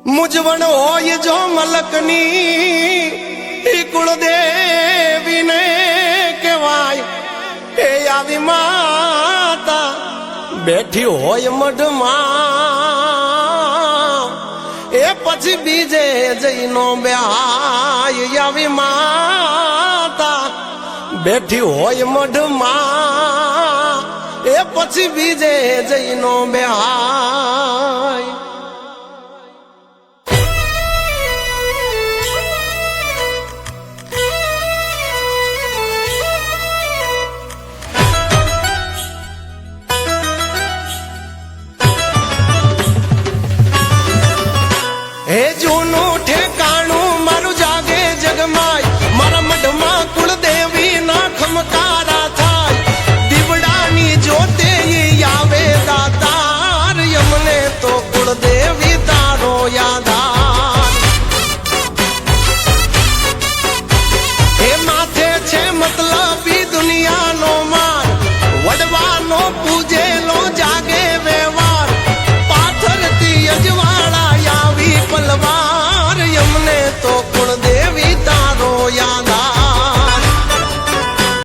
મૂંઝવણ હોય જો મલકની કુળદેવીને કહેવાય એ આવી માતા બેઠી હોય મઢમાં એ પછી બીજે જઈનો બેહાય આવી માતા બેઠી હોય મઢમાં એ પછી બીજે જઈનો બેહાય હે જૂનું